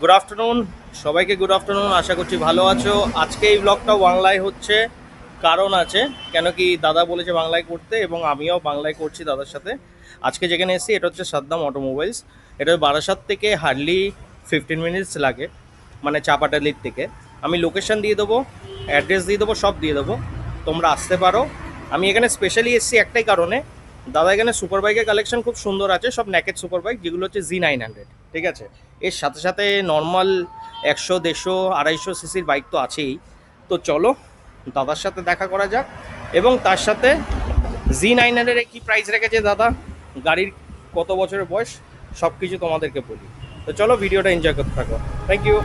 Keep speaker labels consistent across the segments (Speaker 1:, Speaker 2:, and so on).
Speaker 1: Good afternoon সবাইকে। Good afternoon, আশা করছি ভালো আছো। আজকে এই ব্লগটা বাংলায় হচ্ছে, কারণ আছে। কেন কি দাদা বলেছে বাংলায় করতে এবং আমিও বাংলায় করছি দাদার সাথে। আজকে যেখানে এসেছি এটা হচ্ছে সাদ্দাম অটোমোবাইলস। এটা বারাসাত থেকে হার্ডলি 15 মিনিটস লাগে, মানে চাপাটালির থেকে। আমি লোকেশন দিয়ে দেবো, অ্যাড্রেস দিয়ে দেবো, সব দিয়ে দেবো, তোমরা আসতে পারো। আমি এখানে স্পেশালি এসেছি একটাই কারণে, দাদা এখানে সুপার বাইকের কালেকশন খুব সুন্দর আছে, সব ন্যাকেড সুপার বাইক, যেগুলো হচ্ছে Z900, ঠিক আছে। এর সাথে সাথে নর্মাল 100, 150, 250 সিসির বাইক তো আছেই। তো চলো দাদার সাথে দেখা করা যাক, এবং তার সাথে Z900 কী প্রাইস রেখেছে দাদা, গাড়ির কত বছরের বয়স, সব কিছু তোমাদেরকে বলি। তো চলো ভিডিওটা এনজয় করতে থাকো। Thank you.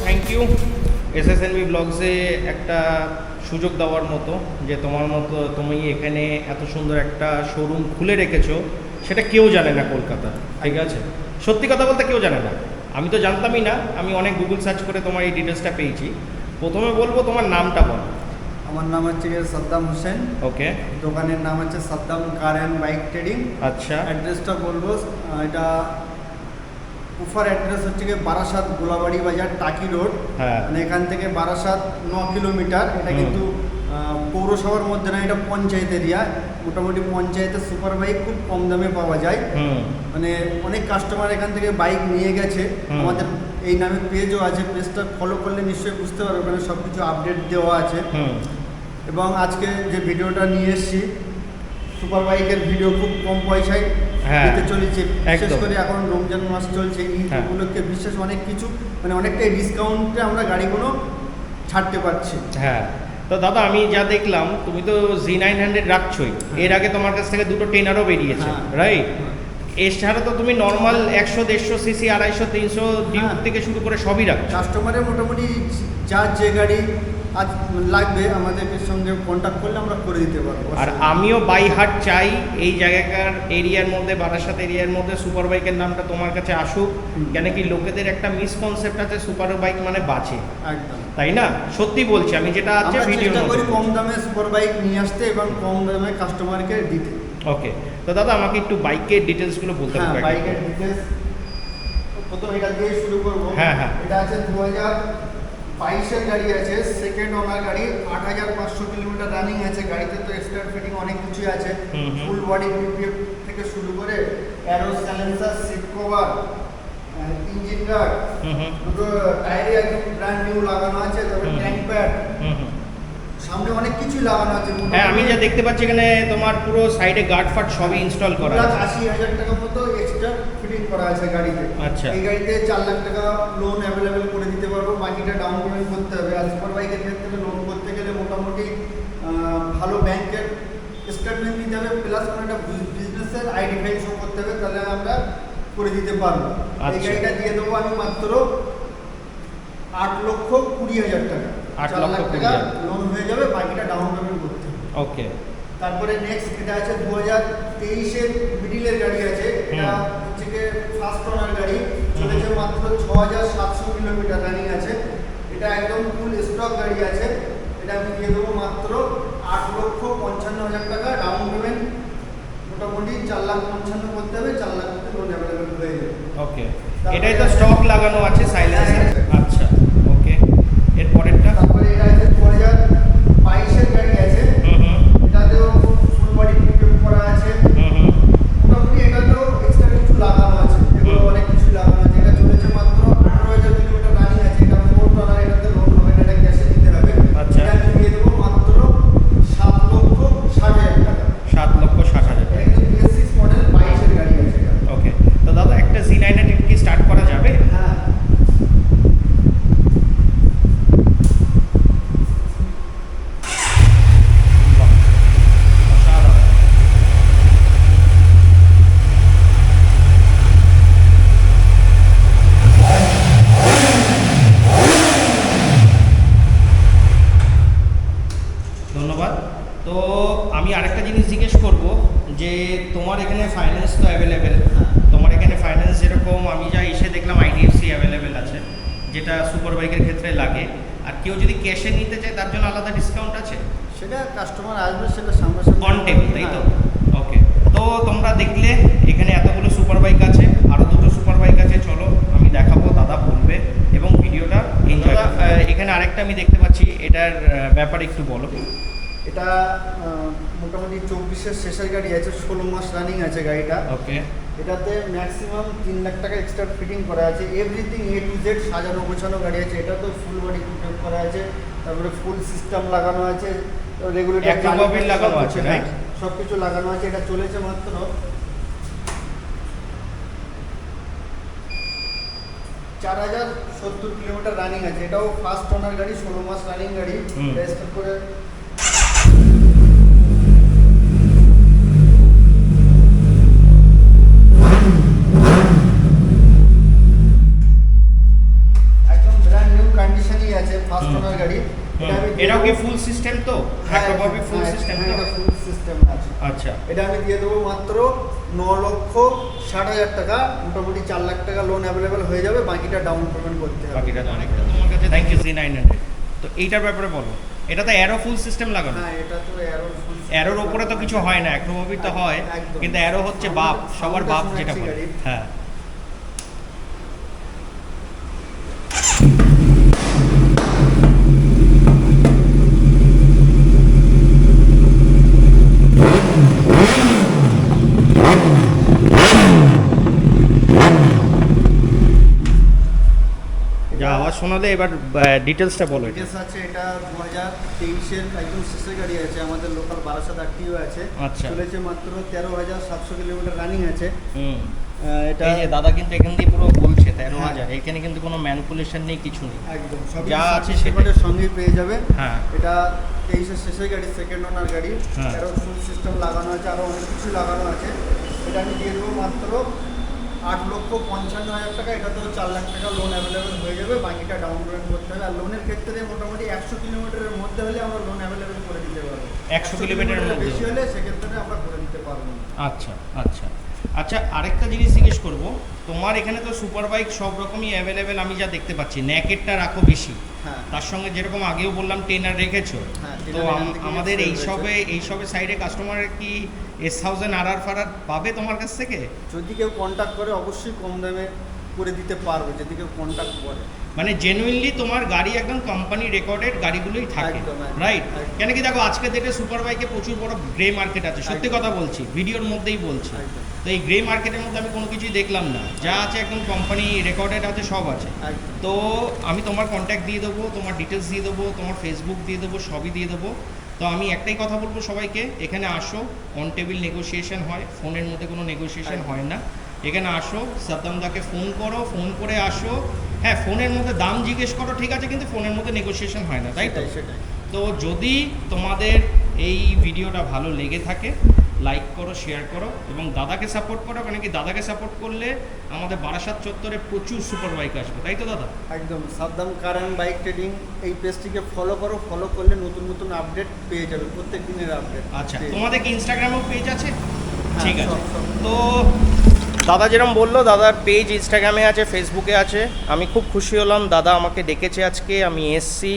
Speaker 1: Thank you SSNB ব্লগসে একটা সুযোগ দেওয়ার মতো, যে তোমার মতো তুমি এখানে এত সুন্দর একটা শোরুম খুলে রেখেছো, সেটা কেউ জানে না কলকাতা, ঠিক আছে। সত্যি কথা বলতে কেউ জানে না, আমি তো জানতামই না। আমি অনেক গুগল সার্চ করে তোমার এই ডিটেলসটা পেয়েছি। প্রথমে বলবো তোমার নামটা বলো।
Speaker 2: আমার নাম হচ্ছে সাদ্দাম হোসেন।
Speaker 1: ওকে।
Speaker 2: দোকানের নাম হচ্ছে Saddam car and bike trading.
Speaker 1: আচ্ছা।
Speaker 2: অ্যাড্রেসটা বলবো, এটা উফার অ্যাড্রেস হচ্ছে গিয়ে বারাসাত গোলাবাড়ি বাজার, টাকি রোড।
Speaker 1: হ্যাঁ।
Speaker 2: মানে এখান থেকে বারাসাত 9 কিলোমিটার। এটা কিন্তু পৌরসভার মধ্যে না, এটা পঞ্চায়েত এরিয়া। মোটামুটি পঞ্চায়েতের সুপার বাইক খুব কম দামে পাওয়া যায়। মানে অনেক কাস্টমার এখান থেকে বাইক নিয়ে গেছে। আমাদের এই নামে পেজও আছে, পেজটা ফলো করলে নিশ্চয়ই বুঝতে পারবে, ওখানে সব কিছু আপডেট দেওয়া আছে। এবং আজকে যে ভিডিওটা নিয়ে এসেছি, সুপার বাইকের ভিডিও খুব কম পয়সায় দিতে চলেছে। বিশেষ করে এখন রমজান মাস চলছে, ঈদ উপলক্ষে বিশেষ অনেক কিছু, মানে অনেকটাই ডিসকাউন্টে আমরা গাড়িগুলো ছাড়তে পারছি।
Speaker 1: হ্যাঁ। তো দাদা আমি যা দেখলাম, তুমি তো Z900 রাখছোই, এর আগে তোমার কাছ থেকে দুটো টেনারও বেরিয়েছে, রাইট? এছাড়া তো তুমি নর্মাল 100, 150 সিসি, 250, 300 ডিউক থেকে শুরু করে সবই রাখছো।
Speaker 2: কাস্টমারের মোটামুটি যার যে গাড়ি আজ লাগবে আমাদের সঙ্গে কন্ট্যাক্ট করলে আমরা করে দিতে পারবো।
Speaker 1: আর আমিও বাই হার্ট চাই এই জায়গাকার এরিয়ার মধ্যে, বারাসাত এরিয়ার মধ্যে সুপার বাইকের নামটা তোমার কাছে আসুক। কেন কি লোকেদের একটা মিসকনসেপ্ট আছে সুপার বাইক মানে বাঁচে,
Speaker 2: একদম
Speaker 1: তাই না? সত্যি বলছি, আমি যেটা আছে ভিডিও
Speaker 2: করি কম দামে সুপার বাইক নিয়ে আসতে এবং কম দামে কাস্টমারকে দিতে।
Speaker 1: ওকে। তো দাদা আমাকে একটু বাইকের ডিটেলসগুলো বলতে হবে।
Speaker 2: বাইকের ডিটেলস প্রথম এটা দিয়ে শুরু করব।
Speaker 1: হ্যাঁ হ্যাঁ।
Speaker 2: এটা আছে 22-এর গাড়ি আছে, সেকেন্ড ওনার গাড়ি, 8,500 কিলোমিটার রানিং আছে। গাড়িতে তো এক্সট্রা ফিটিং অনেক কিছুই আছে, ফুল বডি পিপিএফ থেকে শুরু করে aero silencer, seat cover, engine guard, দুটো টায়ারে একদম ব্র্যান্ড নিউ লাগানো আছে, তারপরে ট্যাঙ্ক প্যাড, সামনে অনেক কিছুই লাগানো আছে।
Speaker 1: হ্যাঁ, আমি যা দেখতে পাচ্ছি এখানে তোমার পুরো সাইডে গার্ড ফাট সবই ইনস্টল করা আছে।
Speaker 2: 80,000 টাকা মতো এক্সট্রা ফিটিং করা আছে গাড়িতে।
Speaker 1: আচ্ছা।
Speaker 2: এই গাড়িতে 4 লাখ টাকা লোন অ্যাভেলেবেল করে দিতে পারবো, বাকিটা ডাউন পেমেন্ট করতে হবে। আর সুপার বাইকের ক্ষেত্রে লোন করতে গেলে মোটামুটি ভালো ব্যাংকের স্টেটমেন্ট নিতে হবে, প্লাস কোনো একটা বিজনেসের আইডি ফাইল শো করতে হবে, তাহলে আমরা করে দিতে পারবো। এই
Speaker 1: আচ্ছা।
Speaker 2: গাড়িটা দিয়ে দেবো আমি মাত্র 8,20,000 টাকা।
Speaker 1: 8,20,000
Speaker 2: 4 লাখ টাকা লোন হয়ে যাবে, বাকিটা ডাউন পেমেন্ট করতে হবে।
Speaker 1: ওকে।
Speaker 2: তারপরে নেক্সট এটা আছে 2023-এর মিডিলের গাড়ি আছে। এটা হচ্ছে কি ফার্স্ট ওনার গাড়ি, চলেছে মাত্র 6,700 কিলোমিটার রানিং আছে। এটা একদম ফুল স্টক গাড়ি আছে। এটা আমি দিয়ে দেবো মাত্র 8,55,000 টাকা ডাউন পেমেন্ট, মোটামুটি 4,55,000 করতে হবে, 4 লাখ টাকা লোন অ্যাভেলেবেল হয়ে যাবে।
Speaker 1: ওকে, এটাই তো স্টক লাগানো আছে সাইলেন্সার। আচ্ছা, ওকে। এর পরেরটা?
Speaker 2: তারপরে এটা আছে 2022-এর গাড়ি আছে। এটাতেও ফুল বডি পিকআপ করা আছে। মোটামুটি এটাতেও এক্সট্রা কিছু লাগানো আছে, এগুলো অনেক কিছু লাগানো আছে। এটা চলেছে মাত্র 18,000 কিলোমিটার রানিং আছে। এটা 4 টনার, এটাতে লোন হবে না, এটা ক্যাশে দিতে হবে।
Speaker 1: আচ্ছা।
Speaker 2: এটা আমি দিয়ে দেবো মাত্র 7,60,000 টাকা।
Speaker 1: 7,60,000
Speaker 2: এটা
Speaker 1: টাকা।
Speaker 2: কিন্তু BS6 মডেল 22-এর গাড়ি আছে এটা।
Speaker 1: ওকে, তো দাদা একটা Z9 কি স্টার্ট করা যাবে?
Speaker 2: হ্যাঁ,
Speaker 1: বাহ, অসাধারণ। ধন্যবাদ। তো আমি আরেকটা জিনিস জিজ্ঞেস করব যে তোমার এখানে ফাইন্যান্স তো অ্যাভেলেবেল, তোমার এখানে ফাইন্যান্স যেরকম আমি যা এসে দেখলাম IDFC অ্যাভেলেবেল আছে, যেটা সুপার বাইকের ক্ষেত্রে লাগে। আর কেউ যদি ক্যাশে নিতে চায় তার জন্য আলাদা ডিসকাউন্ট আছে?
Speaker 2: সেটা কাস্টমার আসবে, সেটা সামনাসামনি
Speaker 1: অন টেবিল, তাই তো? ওকে। তো তোমরা দেখলে এখানে এতগুলো সুপার বাইক আছে, আরও দুটো সুপার বাইক আছে, চলো আমি দেখাবো, দাদা বলবে এবং ভিডিওটা এনজয়। এখানে আরেকটা আমি দেখতে পাচ্ছি, এটার ব্যাপারে একটু বলো।
Speaker 2: এটা মোটামুটি 24-এর শেষের গাড়ি আছে, 16 মাস রানিং আছে গাড়িটা।
Speaker 1: ওকে।
Speaker 2: এটাতে ম্যাক্সিমাম 3 লাখ টাকা এক্সট্রা ফিটিং করা আছে, এভরিথিং A to Z সাজানো গোছানো গাড়ি আছে। এটা তো ফুল বডি পিকআপ করা আছে, তারপরে ফুল সিস্টেম লাগানো আছে, রেগুলেটর
Speaker 1: একভাবে লাগানো আছে, রাইট?
Speaker 2: সব কিছু লাগানো আছে। এটা চলেছে মাত্র 4,070 কিলোমিটার রানিং আছে। এটাও ফার্স্ট ওনার গাড়ি, 16 মাস রানিং গাড়ি। রেজিস্টার করে একদম ব্র্যান্ড নিউ কন্ডিশনই আছে, ফার্স্ট ওনার গাড়ি।
Speaker 1: এটাও কি ফুল সিস্টেম তো? একভাবে ফুল সিস্টেম তো?
Speaker 2: এটা ফুল সিস্টেম আছে।
Speaker 1: আচ্ছা।
Speaker 2: এটা আমি দিয়ে দেবো মাত্র 9,60,000 টাকা, মোটামুটি 4 লাখ টাকা লোন অ্যাভেলেবেল হয়ে যাবে, বাকিটা ডাউন পেমেন্ট করতে হবে।
Speaker 1: বাকিটা তো অনেকটা তোমার কাছে। Thank you Z900। তো এইটার ব্যাপারে বলো। এটা তো অ্যারো ফুল সিস্টেম লাগানো।
Speaker 2: হ্যাঁ, এটা তো অ্যারো ফুল।
Speaker 1: অ্যারোর উপরে তো কিছু হয় না, অ্যাক্রোমোবিল তো হয়,
Speaker 2: একদম।
Speaker 1: কিন্তু অ্যারো হচ্ছে বাপ, সবার বাপ
Speaker 2: সাউন্ডটা
Speaker 1: যেটা বলে।
Speaker 2: শোনাচ্ছি গাড়ির।
Speaker 1: হ্যাঁ। যা আওয়াজ শোনালে, এবার ডিটেলসটা বলো। এটা
Speaker 2: ডিটেলস আছে, এটা 2023-এর একদম শেষের গাড়ি আছে, আমাদের লোকাল 1280 আছে।
Speaker 1: আচ্ছা।
Speaker 2: চলেছে মাত্র 13,700 কিলোমিটার রানিং আছে। এটা
Speaker 1: এই যে দাদা কিন্তু এখান দিয়ে পুরো বলছে 13,000, এখানে কিন্তু কোনো ম্যানিপুলেশন নেই, কিছু নেই,
Speaker 2: একদম সবই
Speaker 1: যা আছে
Speaker 2: সেটার
Speaker 1: সেটাই।
Speaker 2: সঙ্গেই পেয়ে যাবে।
Speaker 1: হ্যাঁ।
Speaker 2: এটা 23-এর শেষের গাড়ি, সেকেন্ড ওনার গাড়ি।
Speaker 1: হ্যাঁ।
Speaker 2: আরও ফুল সিস্টেম লাগানো আছে, আরও অনেক কিছু লাগানো আছে। এটা আমি দিয়ে দেবো মাত্র 8,55,000 টাকা। এটাতেও 4 লাখ টাকা লোন অ্যাভেলেবেল হয়ে যাবে, বাকিটা ডাউন পেমেন্ট করতে হবে। আর লোনের ক্ষেত্রে মোটামুটি 100 কিলোমিটারের মধ্যে হলে আমরা লোন অ্যাভেলেবেল করে দিতে পারবো।
Speaker 1: 100 কিলোমিটারের মধ্যে
Speaker 2: বেশি হলে সেক্ষেত্রে আমরা করে দিতে পারবো না।
Speaker 1: আচ্ছা আচ্ছা আচ্ছা। আরেকটা জিনিস জিজ্ঞেস করব, তোমার এখানে তো সুপার বাইক সব রকমই অ্যাভেলেবেল, আমি যা দেখতে পাচ্ছি। ন্যাকেটটা রাখো বেশি,
Speaker 2: হ্যাঁ।
Speaker 1: তার সঙ্গে যেরকম আগেও বললাম টেনার রেখেছো।
Speaker 2: হ্যাঁ,
Speaker 1: তো
Speaker 2: টেনার এখান থেকে
Speaker 1: আমাদের
Speaker 2: রয়েছে।
Speaker 1: এইসবে সাইডে কাস্টমার কি S1000 RR ফারার পাবে তোমার কাছ থেকে?
Speaker 2: যদি কেউ কন্ট্যাক্ট করে অবশ্যই কম দামে করে দিতে পারবো যদি কেউ কন্ট্যাক্ট করে।
Speaker 1: মানে জেনুইনলি তোমার গাড়ি একদম কোম্পানি রেকর্ডেড গাড়িগুলোই থাকে,
Speaker 2: একদম, একদম,
Speaker 1: রাইট?
Speaker 2: একদম।
Speaker 1: কেন কি দেখো আজকে ডেটে সুপার বাইকে প্রচুর বড় গ্রে মার্কেট আছে, সত্যি
Speaker 2: একদম।
Speaker 1: কথা বলছি, ভিডিওর মধ্যেই বলছি।
Speaker 2: একদম।
Speaker 1: তো এই গ্রে মার্কেটের মধ্যে আমি কোনো কিছুই দেখলাম না, যা আছে একদম কোম্পানি রেকর্ডেড আছে, সব আছে।
Speaker 2: একদম।
Speaker 1: তো আমি তোমার কন্ট্যাক্ট দিয়ে দেবো, তোমার ডিটেলস দিয়ে দেবো, তোমার ফেসবুক দিয়ে দেবো, সবই দিয়ে দেবো। তো আমি একটাই কথা বলবো সবাইকে, এখানে আসো, অন টেবিল নেগোসিয়েশন হয়, ফোনের মধ্যে কোনো নেগোসিয়েশন হয় না। এখানে আসো, সাদ্দামদাকে ফোন করো, ফোন করে আসো। হ্যাঁ, ফোনের মধ্যে দাম জিজ্ঞেস করো, ঠিক আছে, কিন্তু ফোনের মধ্যে নেগোসিয়েশন হয় না, তাই তো?
Speaker 2: সেটাই।
Speaker 1: তো যদি তোমাদের এই ভিডিওটা ভালো লেগে থাকে, লাইক করো, শেয়ার করো এবং দাদাকে সাপোর্ট করো, কারণ কি দাদাকে সাপোর্ট করলে আমাদের বারাসাত চত্বরে প্রচুর সুপার বাইক আসবে, তাই তো দাদা?
Speaker 2: একদম। Saddam car and bike trading এই পেজটিকে ফলো করো, ফলো করলে নতুন নতুন আপডেট পেয়ে যাবে, প্রত্যেক দিনের আপডেট।
Speaker 1: আচ্ছা, তোমাদের কি ইনস্টাগ্রামেও পেজ আছে? ঠিক আছে।
Speaker 2: সব।
Speaker 1: তো দাদা যেরকম বললো, দাদার পেজ ইনস্টাগ্রামে আছে, ফেসবুকে আছে। আমি খুব খুশি হলাম, দাদা আমাকে ডেকেছে আজকে, আমি এসছি,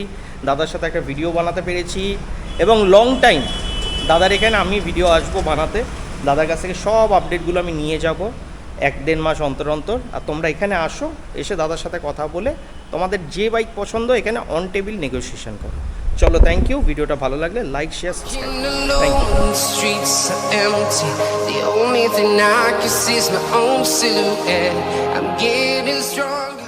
Speaker 1: দাদার সাথে একটা ভিডিও বানাতে পেরেছি এবং লং টাইম দাদার এখানে আমি ভিডিও আসবো বানাতে। দাদার কাছ থেকে সব আপডেটগুলো আমি নিয়ে যাব 1-1.5 মাস অন্তর অন্তর। আর তোমরা এখানে আসো, এসে দাদার সাথে কথা বলে তোমাদের যে বাইক পছন্দ এখানে অন টেবিল নেগোসিয়েশন করো। চলো, থ্যাংক ইউ। ভিডিওটা ভালো লাগলে like, share, subscribe. Thank you.
Speaker 3: The streets are empty. The only thing I can see is my own silhouette. I'm getting stronger.